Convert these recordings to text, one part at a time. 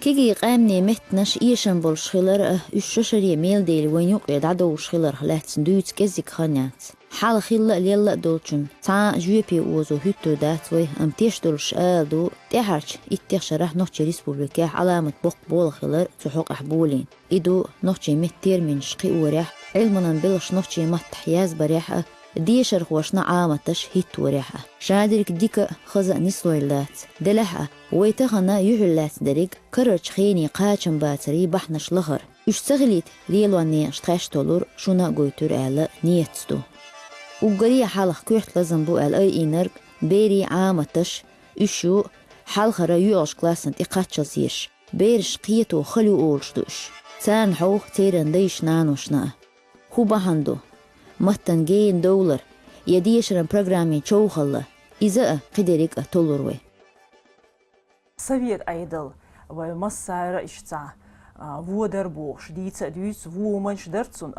كيجي قامني متنش إيشن بالشخلر الششري ميل ديل وين يقعد عدو شخلر خلات سندوت كزيك خانيات حال خيلا ليلا دولشن تا جوبي وزو هيتو داتوي تيش دولش آدو تيحرش إتيخ رح نوتشي ريسبوبليكا علامة بوق بول خلر تحوق أحبولين إدو نوتشي متير من شقي وريح علمنا بلش نوتشي متحياز بريحة ديشر خوشنا عامتش هيت وريحة شادرك ديك خزق نسويلات دلحة ويتخنا يحلات دريك كررش خيني قاچن باتري بحنش لغر اشتغليت ريلواني اشتغش تولور شونا قويتور آلا نيتستو وقرية حالخ كوحت لازم بو الأي إنرق بيري عامتش اشو حالخرا يوغش كلاسن إقاتشل زيش بيرش قيتو خلو أولشدوش تان حوخ تيرن ديش نانوشنا خوبا هندو مهتن جين دولار يديشرن برنامج شوخلا إذا قدرك تولروي Совет айдал, вай массайра ишца, вудар бош, дица дюц, ву манш дарцун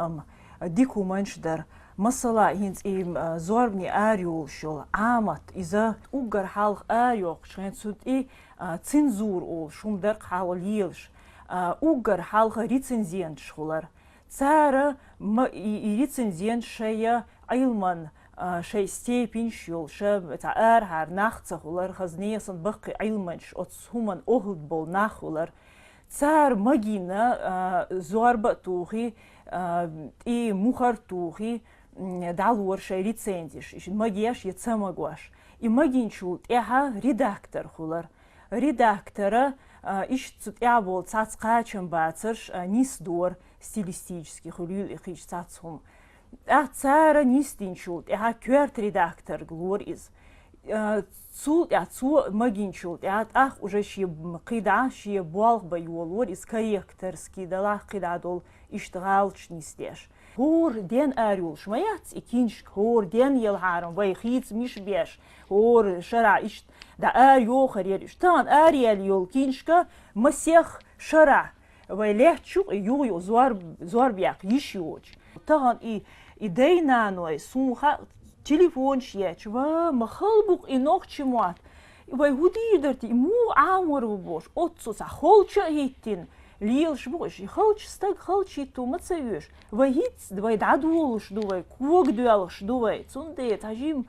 дику манш дар, масала хинц им зорбни ариол шол, амат, иза угар халх ариок, шен суд цензур ол, шум дар хал лилш, угар халх рецензент шолар, цара и рецензент шея айлман, شيء ستيبين شول شاب تعار هار ناخته خلر خزنيسن بقي علمنش أتصهمن أهل بول ناخلر صار مجينا زوارب توخي مخر توخي دالور شيء ريتسنديش إيش مجيش يتسمعواش مجين شول إيها ريداكتور خلر ريداكتورة إيش تتعبول تاتقاچن باترش نيس دور ستيليستيجسكي خليل إخيش تاتهم цара нистинчулт, кверт редактор глорис. Цу магинчулт, уже ши қида, ши болба юолор, из корректорский дала қидадол иштгалч нистеш. Хор ден арюл шмаяц, и киншк, хор ден елхарам, вай хиц миш беш, хор шара ишт, да арю харьер, штан ариел юл киншка, масех шара, вай лехчук, юю зуарбяк, ишьоч. Таган идей наной сумха телефон шьеч ва махалбук и ногчимат вай худидерти му амуру бош отцу са холча хиттин лилш бош и холч стаг холчи ту мацаюш вай хитс двай дадулш дувай куг дуалш дувай цунде тажим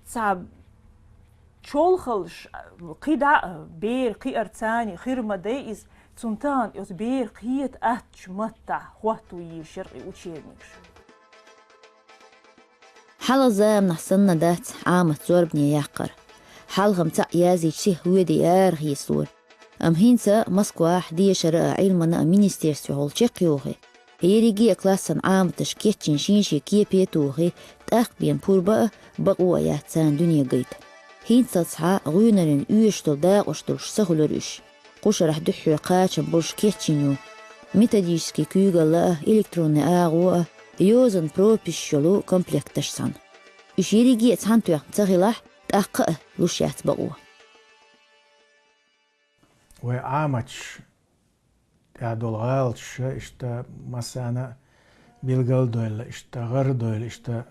ца чолхалш қида бер қиарцани хирмаде из цунтан из бер қиет атч матта хвату йишер учебникш حال زام نحسنا دات عامة زوربني يقر حالهم يازي شيه ودي آرغي صور هينسا مسكوا حدية شراء علمنا مينيستيرسي هول شقيوغي هيريجي كلاسن عام تشكيتشن شينشي كي بيتوغي تأخبين بوربا بقوا ياتسان دنيا قيد هينسا تصحى غيونرين يوشتل داق وشتلش سهولرش قوش رح دحو قاتشن بوش كيتشنيو ميتاديشكي كيوغلا إلكتروني آغوا يوزن بروبيشلو كومبلكتشسان يشيريجي تانتويا تغيلاح تأقأ لوشيات بقوة وعامتش تعدل غالش اشتا مسانا بيلغل دويل اشتا غر دويل اشتا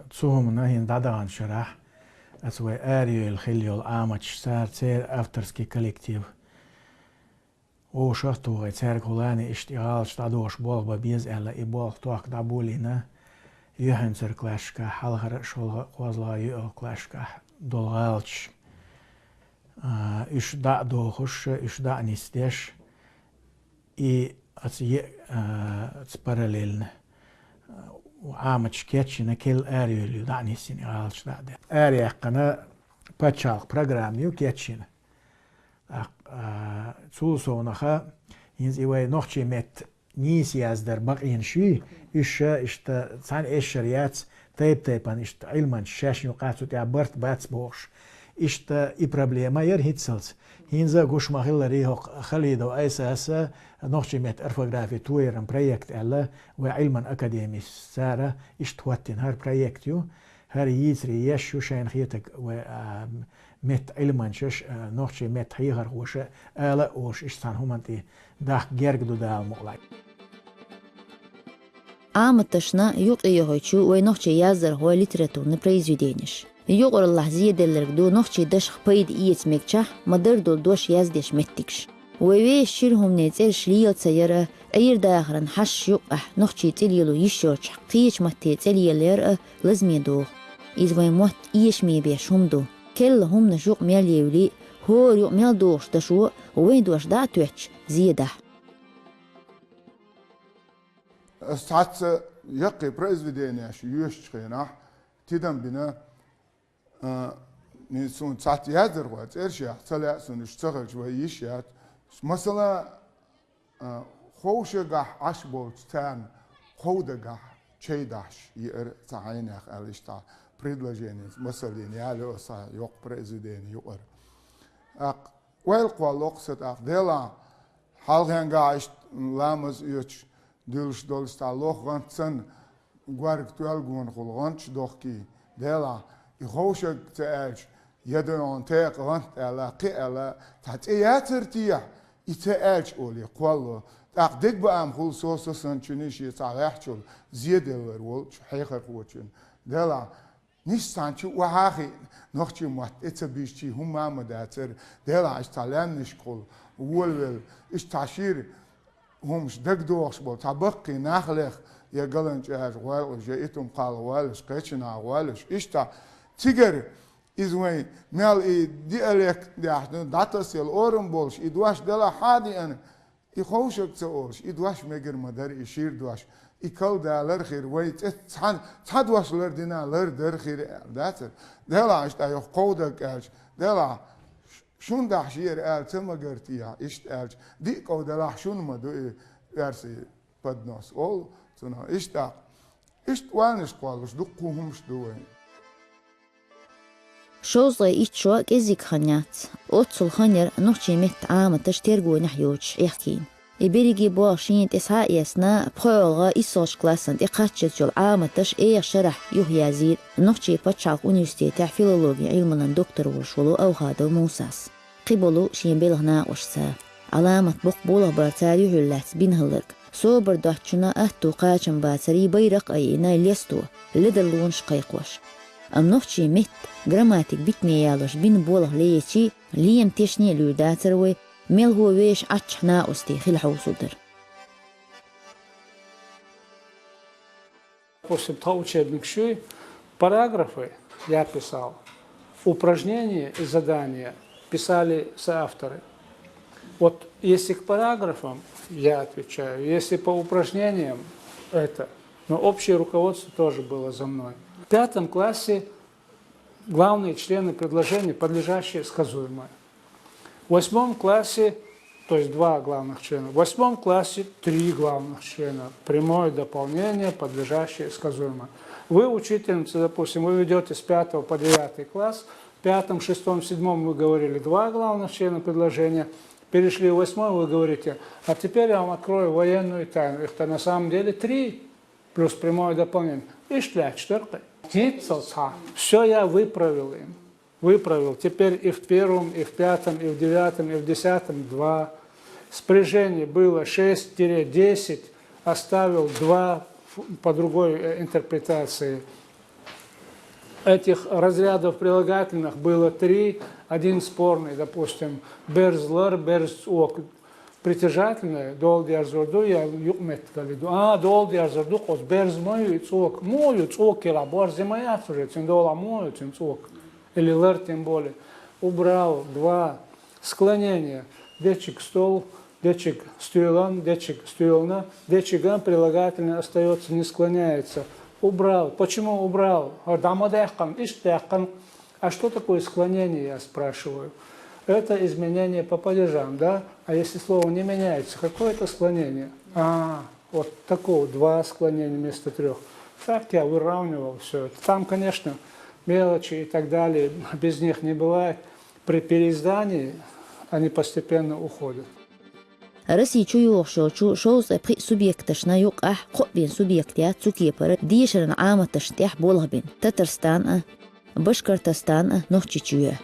تسوهم نهين دادان شرح اسوي اريو الخليو العامتش سار تير افترسكي كوليكتيف او شفتو تير كولاني اشتغال شتادوش بولبا بيز الا ايبول توك دابولينا يهنسر كلاشكا حالغر شول قوزلا يو كلاشكا دولغالش اش دا دوخش اش دا نستيش и параллельно عامتش كيتشنا كل اريو اللي دعني سيني غالش دا اريا قنا باتشالق программيو كيتشنا سولسونخا ينز ايوه نوخشي مت نيس يازدر بقين شي اشتا سان اشريات تيبان اشتا علمان شاش يقاتو تاع برت باتس بوش اشتا اي проблема يرهيتسلز هينزا غوش ماخيل ريهو خليدو اساسا نوخشي مت ارفوغرافي تويرن بروجكت الا وعلمان اكاديمي سارة اشتواتين هر بروجكتيو هر يزري يشو شاين خيتك مت علمان شش نوخشي مت هيغر وش الا وش اشتان همانتي داخ جرجدو دال مغلاي عامتشنا يوق ايهوچو وينوخشي يازر هو ليتراتورني произведениш يقر الله زيادة لرقدو نخشي دشخ بيد إيت مكتشح مدر دول دوش يازدش متكش وويش شيرهم نيتير شليل تسيرة أير داخرن حش يقح نخشي تليلو يشوش قيش متي تليل لازم يدوغ إذ وين موت إيش ميبيش هم دو كل هم نشوق ميال يولي هو يوق ميال دوش دشو وين دوش دا توحش زيادة ساعات يقي بريزفيدينيا شو يشخينا تدم بنا نسون ساعات يادر وقت إرشيا تلا سون يشتغل شوي يشيات مثلا خوشة قح عشبوت تان خودا قح شيداش ير تعينك على بريدلاجيني مثلا يالو أصلا يق بريزفيديني يقر ويلقوا لقصة ديلا حالهم قاعش لامز يوش دلش دولستا لوخ غنتسن غوارك توالغون خلغنش دوخكي ديلا يخوشك تأج يدون تيق غنت ألا قي ألا تحت إياترتيح يتأج أولي قوالو تاق ديك بأم خل سوسو سنچنيش يتعليحشول زيادة الورول حيخر قوتشن ديلا نيش سانچو وحاخي نوخشي موات اتبيشتي هم عمداتر ديلا اشتالان نشكول وولول اشتاشير همش دك دوخش بول تبقي نخلخ يا قلنج اج وال جيتم قال والش قيتنا والش اشتا تيجر ازوي مال اي ديالك داتس يل اورم بولش ادواش دلا حادي انا يخوشك تقولش ادواش ميجر مدار يشير دواش يكل دالر خير ويت تحدواش لردنا لردر خير داتر دلا اشتا يقودك اج دلا شون دحشير آل تما قرتيها إشت آلش ديك أو دلاح شون ما دو يرسي بدناس أول تنا إشت وانش قالش دقوهمش دوين شوزي إيتشوا كزيك خنيات أوتصل خنير نوشي مت عام تشترجو نحيوش يحكين إبريجي بواشين تسعة يسنا بخوغا إيسوش كلاسن إقاتشت جل عام تش شرح يزيد نوشي بتشعق أونيفرسيتي فيلولوجي علمنا دكتور وشولو أو هذا موساس قبلو شين بلغنا وشسا علامة بقبولة بارتاري هلات بين هلك سو بردحتشنا أهتو قاچن باتري بيرق أينا ليستو لدلون شقيقوش أم نوشي مت جراماتيك بيتميالوش بين بوله ليتي ليم تشني لوداتروي ميل هو ويش أتشنا أستي خلحو صدر. После того учебник ши параграфы я писал, упражнения и задания писали соавторы. Вот если к параграфам я отвечаю, если по упражнениям это, но общее руководство тоже было за мной. В 5 классе главные члены предложения, подлежащие сказуемое. В 8 классе, то есть 2 главных члена, в 8 классе 3 главных члена, прямое дополнение, подлежащее сказуемое. Вы, учительница, допустим, вы ведете с 5 по 9 класс, в 5, 6, 7 вы говорили 2 главных члена предложения, перешли в 8, вы говорите, а теперь я вам открою военную тайну. Их-то на самом деле 3, плюс прямое дополнение. И 4. Все я выправил им. Выправил. Теперь и в 1, и в 5, и в 9, и в 10 2. Спряжение было 6-10, оставил 2 по другой интерпретации. Этих разрядов прилагательных было 3, один спорный, допустим, берзлар, берзок. Притяжательное, дол диарзорду, я юкмет галиду. Дол диарзорду, кос берз мою цок, кила, борзи моя, циндола мою, цинцок. Или лэр тем более. Убрал 2 склонения. Дечик стол, дечик стюэлан, дечик стюэлна. Дечиган прилагательное остается, не склоняется. Убрал. Почему убрал? А что такое склонение, я спрашиваю? Это изменение по падежам, да? А если слово не меняется, какое это склонение? Вот такого, 2 склонения вместо 3. Так я выравнивал все это. Там, конечно, мелочи и так далее, без них не бывает. При переиздании они постепенно уходят. رسيتشو يوخشوشو شوز بخي سوبيكتشنا يوقح قبين سوبيكتيات سوكيبر ديشرن عامة تشتيح بولغبين تترستان بشكرتستان نوخشيتشوية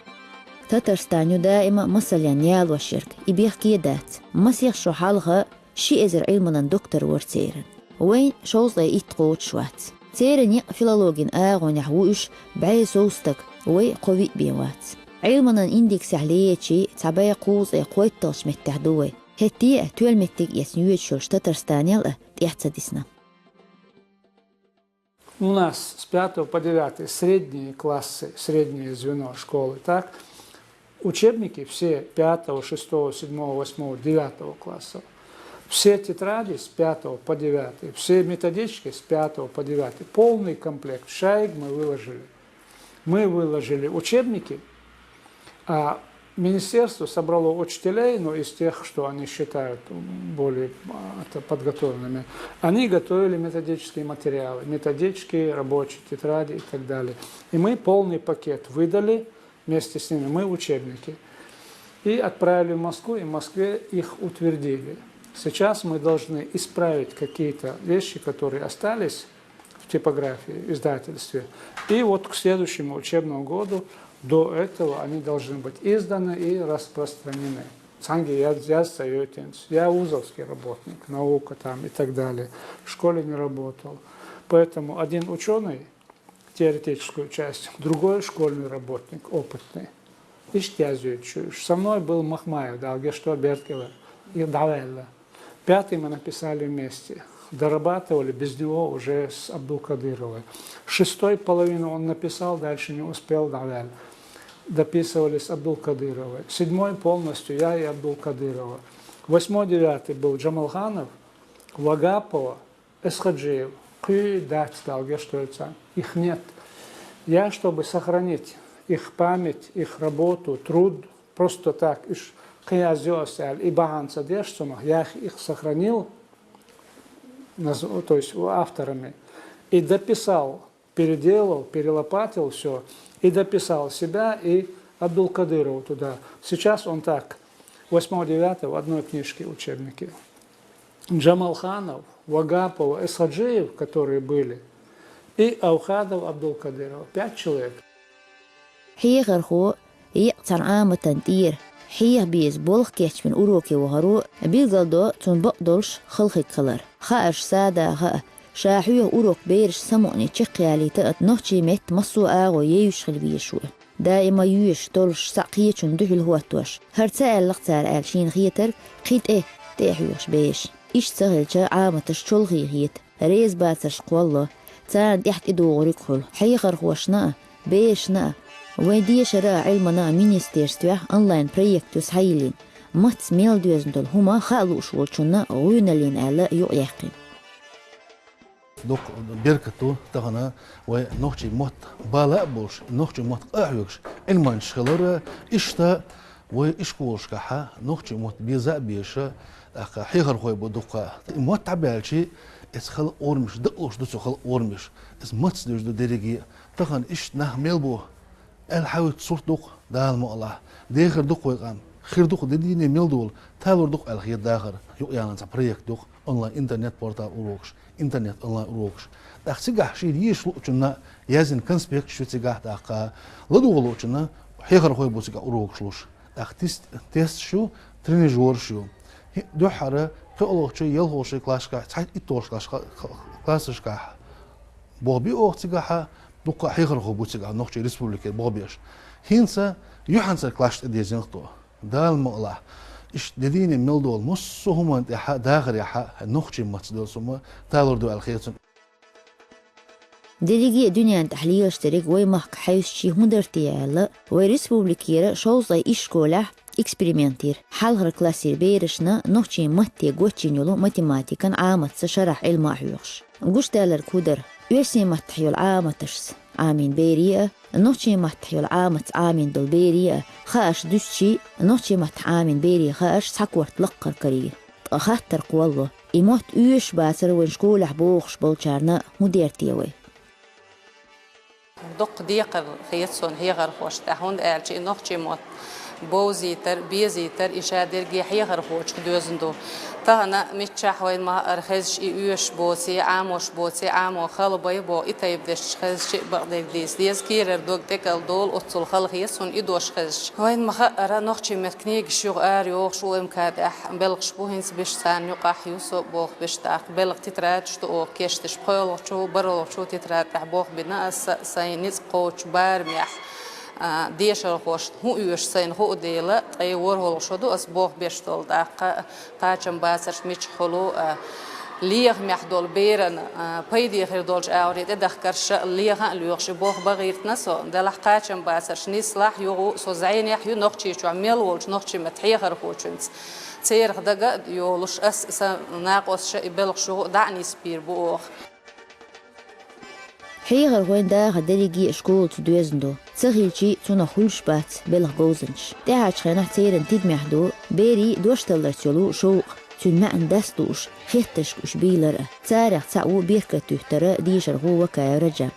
تترستانيو دائما مثلا نيال والشرك يبيحكي دات مسيح شو حالها شي ازر علمنا دكتور ورتيرن وين شوز يتقوت شوات تيرن يق فيلولوجين آغون يحوش بعي سوستك وي قوي بيوات علمنا إندكس عليه شيء تبع قوس قويتوش متحدوه هتي توال متك يسنيوت شول штатарстанял тяцадисна. У нас с 5 по 9 средние классы, среднее звено школы, так? Учебники все 5, 6, 7, 8, 9 класса. Все тетради с 5 по 9, все методички с 5 по 9. Полный комплект. Шайк мы выложили. Мы выложили учебники, а министерство собрало учителей, но из тех, что они считают более подготовленными, они готовили методические материалы, методички, рабочие тетради и так далее. И мы полный пакет выдали вместе с ними, мы учебники. И отправили в Москву, и в Москве их утвердили. Сейчас мы должны исправить какие-то вещи, которые остались в типографии, издательстве. И вот к следующему учебному году до этого они должны быть изданы и распространены. Я вузовский работник, наука там и так далее. В школе не работал. Поэтому один ученый, теоретическую часть, другой школьный работник, опытный. И со мной был Махмаев, Далгешто Беркелер и Давелла. 5 мы написали вместе. Дорабатывали без него уже с Абдулкадыровой. 6 половину он написал, дальше не успел Давель. Дописывали с Абдулкадыровой. 7 полностью я и Абдулкадырова. 8, 9 был Джамалханов, Вагапова, Эсхаджиев. Их нет. Я, чтобы сохранить их память, их работу, труд, просто так, я их сохранил, то есть авторами, и дописал, переделал, перелопатил все, и дописал себя и Абдулкадырову туда. Сейчас он так, 8-9 в одной книжке учебники. Джамалханов, Вагапова, Эсхаджиев, которые были, и Аухадов, Абдулкадыров. 5 человек. حيغرخو يقتن عامة تنتير حيه بيز بولخ كيش من أوروكي وهرو بيلغالدو تون بقدولش خلقك خلر خاش سادة خا شاحوه أوروك بيرش سموني تشقيالي تقت نوشي ميت مصو آغو ييوش خلبيشوه دائما يوش تولش ساقية تون دوحل هو توش هرتسال لقتال آلشين خيتر خيت تيحوش بيش إيش تغلجا عامة تشتولغي خيت ريز باتش قوالله تان ديحت إدو غريقهل حيغرخوشنا بيشنا ويدي شراء علمنا مينيستيرستوه أونلاين بروجكتوس هايلين مات ميل دوزندل هما خالوش والشنا غيونالين على يقيقين دوك بيركتو تغنا ونوحي موت بالا بوش نوحي موت أعيوش علمان شغلر إشتا وإشكوش كحا نوحي موت بيزا بيشا أخا حيغر خوي بدوكا موت تعبالشي إسخل أورمش دقوش دوسو خل أورمش إس ماتس دوش دو ديريجي تغن إشت نحمل بو الحاول تصورت دوق دال مقلا داخل دوق ويقام خير دوق ديني ميلدول تالور دوق الخير داخل يقيانا تا بروجكت دوق اونلاين انترنت بورتال اوروكش انترنت اونلاين اوروكش داخسيغا شي يشلو چنا يازن كونسبكت شوتيغا داقا لدوغلو چنا حيغر خوي بوسيغا اوروكشلوش داخ تيست شو ترينيجور شو دو حاره قولوچ يلهوش كلاشكا تايت اتوش كلاشكا بوبي اوختيغا دوكا حيغر خو بوتيغا نوخشي ريسبوبليكا بوبيش هينسا يوحنسا كلاش ديزينتو دال مقلا اش دديني ميلدول مصو هما داخل يا نوخشي ماتدول سما تالور دو الخيرتن دليجي دنيا تحليل اشترك ويمحك حيث شي مدرتي على وريسبوبليكيرا شوزاي إشكولا إكسبريمنتير حالغر كلاسير بيرشنا نوخشي ماتي غوتشينيولو ماتيماتيكان عامت سشرح علم أحيوخش قوش دالر كودر يوسي متحيو العامة تشس عامين بيريئة نوشي متحيو العامة عامين دول بيريئة خاش دوشي نوشي متح عامين بيريئة خاش ساكورت لقر كريه خاطر قوالله إموت يوش باسر ونشكول حبوخش بولشارنا مديرتيوي دق ديقر خيتسون هيغر خوش تحوند آلشي نوشي موت بوزيتر بيزيتر إشادر جي هيغر خوش كدوزندو تانا متشح وين ما أرخزش يوش بوسي عاموش بوسي عامو خلبي بو إتايب دش خزش بقدر ديس كيرر دوك تكل دول أتصل خلق يسون إدوش خزش وين ما خأرا نخشي متكنيك شو آريوخ شو إمكادح بلغش بوهنس بش سان يقاح يوسو بوخ بش تاق بلغ تتراد شتو كيشتش بخيلوخ شو برلوخ شو تتراد بوخ بناس ساينيس قوش بارميح ديشر خوش هو يوش سين هو ديلا أي ورهول شدو أسبوع بيشتول داق قاچم باسرش ميش حلو ليغ محدول بيرن بيدي خير دولج أوريد دخكرش ليغ ليغش بوخ بغيرت نسو دلح قاچم باسرش نيسلاح يغو سوزعين يحيو نوخشي شو عميل ولش نوخشي متحيخر خوشنس تيرغ دقا يولش أس ناقوس شا إبلغ شو دعني سبير بوخ حيغر وين دا غدريجي اشكول تدوزندو تغيلشي تونا خلش بات بلغ جوزنش تاعش خينا تيرن تيد محدو بيري دوشتلر تيولو شوق تون ما اندستوش خيتش وش بيلر تاريخ تاعو بيركة تهترى ديشر هو وكايا رجع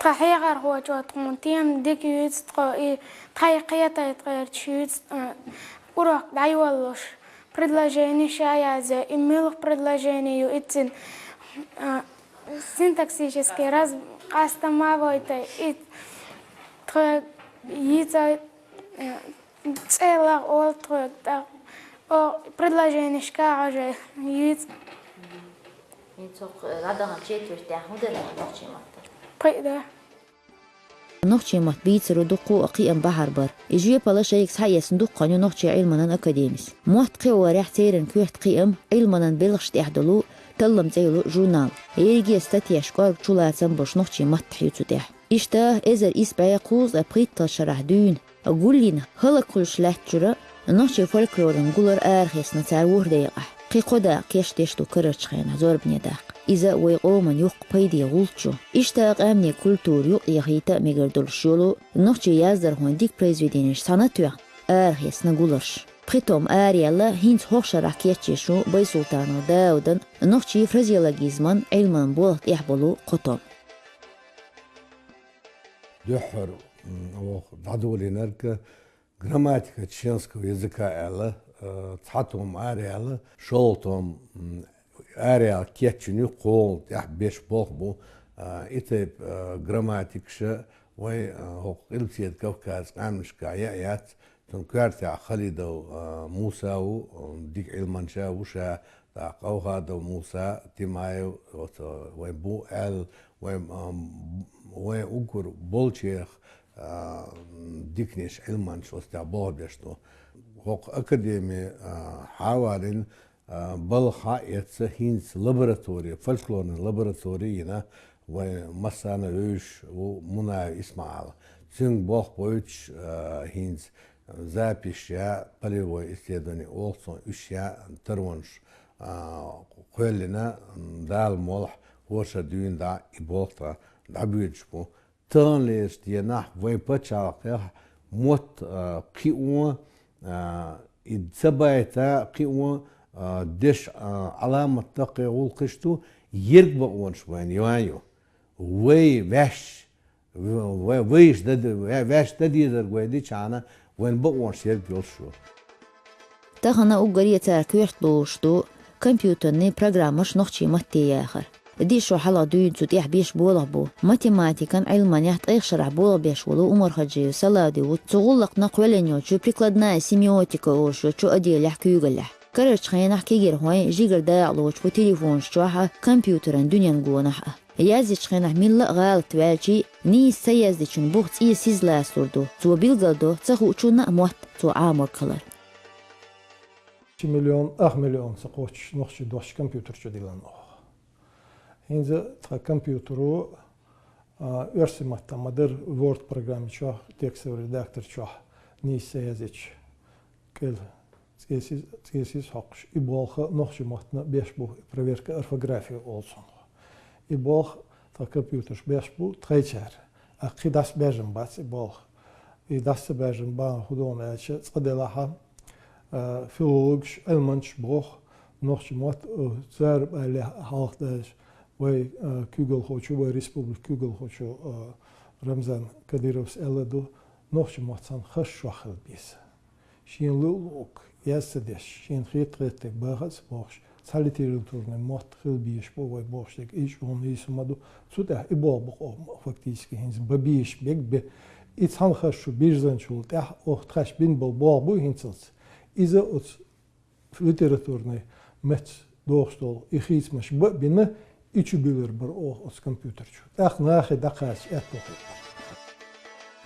تحيغر هو جو تقومتين ديك يوز تحيقية تغير تشيوز урок дайволош предложение шаязе имелых предложений итин синтаксический раз кастомавойте ит яйца целых олтрок о предложение шкаже яйц نوخشي مات بيتسرو دقو أقيم بحر بر إجوية بلا شايكس حيا صندوق قانو نوخشي علمنا أكاديميس موات قيو وريح تيرن كويحت قيم علمنا بلغشت إحدلو تلم تيلو جورنال إيريجي استاتي أشكار بشولاتن بوش نوخشي مات تحيوتو تيح إشتا إزر إسبايا قوز أبقيت تشرح دون أقولين هلا كل شلات جرا نوخشي فولكلورن قولر آرخيس نتار ورديقح قي قدا كيش تيشتو كررش خينا زور بنيداق إذا ويقومن يوق بيدي غولتشو إشتاق أمني كولتور يوق يغيتا ميغردولشيولو نوخشي يازدر هون ديك بريزويدينيش ساناتويا آرخيس نقولرش بخيتوم آريالا هينت هوخشا راكيتشيشو باي سلطانو داودن نوخشي فرزيولاجيزمان علمان بولت يحبولو قطوم دحر دعدولي نركا грамматика чеченского языка элла цатом ариала шолтом ариал кетчүнү кол беш болбу ите грамматикша وي قلبسيت كوكاز قامشكا يات تنكارتي خالد موسى ديك علمانشا وشا قوها دو موسى تيمايو وي بو ال وي اوكر بولشيخ ديكنيش علمانش وستا بوبشتو هوق اكاديمي حوالين بالخا يتسهينس لابراتوري فولكلورن لابراتورينا ومسانا ويش ومنا اسماعيل سين بوخ بويتش هينز запись полевой исследование олсон ушья тырвонш көллина дал молх хоша дюнда и болта дабючпу тонлес дина вой пачалка мот киу и цабайта киу деш علامة تقي والقشتو يركب ونش وين يوانيو وي واش ويش دد واش ددي در ويدي چانا وين بقونش يركب شو تاخنا اوغريه تاكيرتلوشتو كمبيوترني برنامج نوخشي متي اخر دي شو حلا دوين تتيح بيش بولابو математикан علمانيات ايخ شرح بولا بيش ولو умар хаджи салади وتغلق نقولنيو شو прикладная семиотика وشو ادي لحكيغلح كررش خينا حكيجر هواي جيجر داعلوش و تليفون شواها كمبيوترن دنيان جونحة يازيش خينا ميلا غالت والشي ني سيازدي چون بوخت اي سيزلا سوردو تو بيلغالدو تخو چونا موت تو عامر كلر 2 مليون 8 مليون سقوش نخشي دوش كمبيوتر شو ديلان هنزا تخا كمبيوترو ارسمتا مدر وورد программе чо текстовый редактор чо ني سيازيش كل تيسيس حقش يبالخ نخشي ماتنا بيشبو проверка орфографии олсон يبالخ تا كمبيوترش بيشبو تخيشار اقي داس بيجن باس يبالخ يداس بيجن با خدوم اش صدلاها فيلوغش المانش بوخ نخشي مات زرب على حالق داش وي كوغل خوشو وي ريسبوبليك كوغل خوشو رمزان كاديروس элладу نخشي ماتسان خش وخل بيس شين لولوك ياسدش شين خيطرتك باغز بوش ساليتيرتورن مات خل بيش بو بوشتك ايش اون يسمادو سودا ибол фактически хинз бабиш бек бе ицхан хашу бирзанчул тах охтраш бин бол бу хинцэлс иза от литературный мет доостол ихисмаш бина ичу билер бар от компьютерчу тах нахи дакаш этохи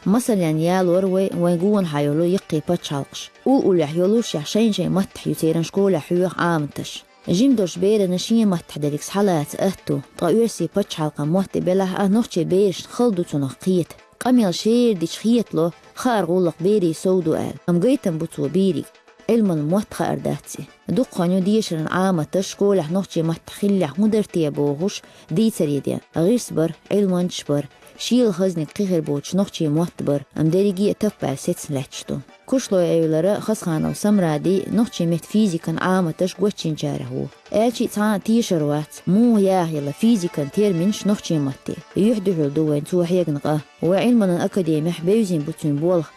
مثلا يالور وين جون حيولو يقي بتشالقش وقولح يولوش يحشين شي متح يتيرن شكول حيوخ عامتش جيم دوش بير نشين متح دليكس حالات أهتو طايرسي بتشالقا موت بلح نوحشي بيرش خلدو تنقيت قميل شير ديش خيتلو خار غولق بيري سودو قال قيتن بوتو بيري علم الموت خارداتي دقانيو ديشرن عامة شكولح نوحشي متخلح مدرتي بوغوش دي تريدين غير صبر علمان شبر شيل خزنك قيخر بوش نوحشي موتبر داريجي تفبال ستس لحشتو كشلو ايولارا خسخانا وسمرادي نوحشي مت فيزيكا عامتش قوتشين جارهو الشي تان تيشروات مو يلا فيزيكا تير منش نوحشي متي يحدو دوين توحيق نقاه وعلمنا اكاديمي حبيوزين بوتين بولخ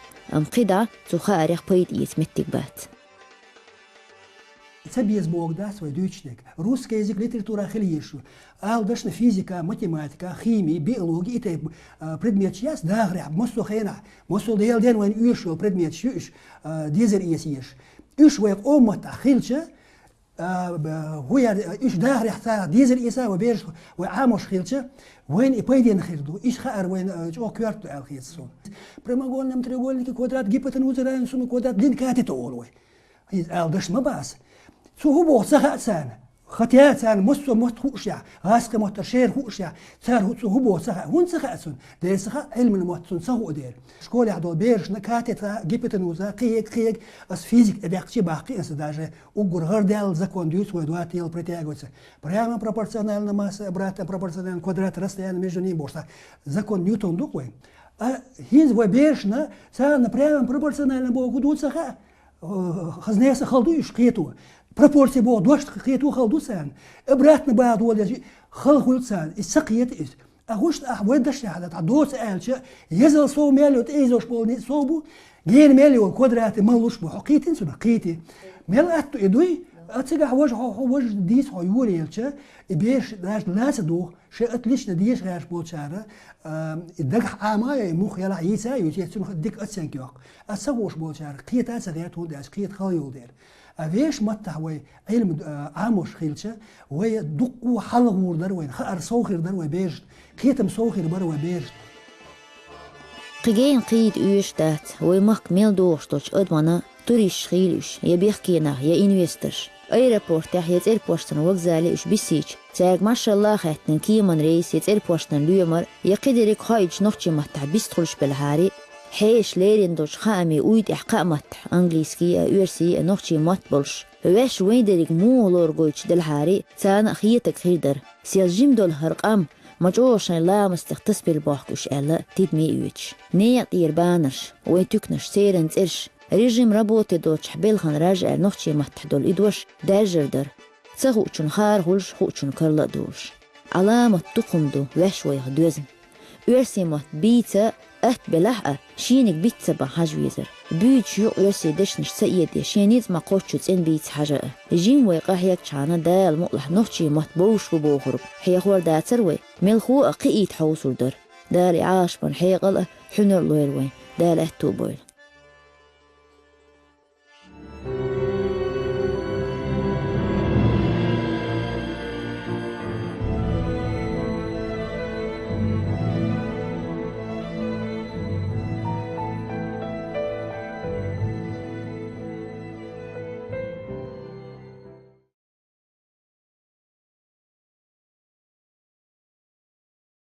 قدا تخاريخ بيت يتمتك بات تبيز بوغداس ودويتشنك روسكا язык литература خليشو алдашна физика математика химия биология ите предмет час дагря мосо хена мосо делден вен уйшо предмет шуш дизер есиш уш век омата хилча هو إيش داخل حتى ديزل إيسا وبيرش وعامش خيلشة وين يبيدين خيردو إيش خير وين جو كوارتو على خيسون برما قولنا متريقولنا كوادرات جيبتن وزران سون كوادرات دين كاتي تقولوا هي ألدش ما باس سو هو بوصة سنة خطيات سنة مستو متخوشيا غاسق متشير خوشيا صار هو بوصة هون سخاء دير سخاء علم المتسون سهو دير شكول يعدو بيرش نكاتي تا جيبتن وزا قيق أس فيزيك أدقشي باقي أس داجة وقرر ديال закон дьюс ويدوات يل притягивается прямо пропорционально масса обратно пропорционально квадрат расстояния между ними бошта закон Ньютон дуквой а хиз вебешна сана прямо пропорционально богу дуцаха хазнеса халдуиш қиету пропорция бо دوشت قيتو خلدو سان ابراتنا بعد ولا خلق سان السقيت is اغوشت احوال دش على دوس الش يزل صو ميلو تيزوش بولني صوبو غير ميلو كوادرات مالوش بو حقيتين سو قيتي ملات ادوي اتسقع وجه ديس هيوري الش بيش داش لاس دو شئت ليش نديش غير بولشاره الدق عامه مخ يلا عيسى يجي ديك اتسنكيوق اسوش بولشاره قيتا سغيت هو داش قيت خيول دير أفيش متحوي علم عاموش خيلشة وهي دقو حلق وردر وين خار صوخر در وبيج خيتم صوخر بر وبيج قيين قيد ايش دات ويمك ميل دوشتوش ادمانا توريش خيلش يبيحكينا يا انويسترش ايرابورت يحيت ايربورتن وغزالي اش بيسيج تاج ما شاء الله خاتن كيمن رئيس يت ايربورتن ليومر يقدرك خايج نوتشي متح بيستخلش بالهاري حيش ليرين دوش خامي ويد إحقاء متح أنجليسكي أورسي نوخشي مات بولش واش وين دارك مو لورغويتش دالحاري تانا خيتك خيدر سيال جيم دول هرقام مجوشن لا مستختص بالبوحكوش ألا تدمي ويتش نيق يربانرش وين تكنش سيرن ترش ريجيم رابوتي دوش حبيلخن راجع نوخشي متح دول إدوش داجردر تسخوچن خار هولش خوچن كرلا دوش علامة تقمدو واش ويه دوزن أورسي مات بيتا أت بلحقة شينك بيتسا بحاجويزر بيتش يو أرسي دشنش سيدي شينيز ما قوتشوز إن بيتس حاجة جين ويقاحيك شانا دال مقلح نوحشي مطبوش وبوخرب حيا خوار داتر وي ملخوة قيت حوصل در دالي عاش من حيقل حنر لويل وين دال أهتو بويل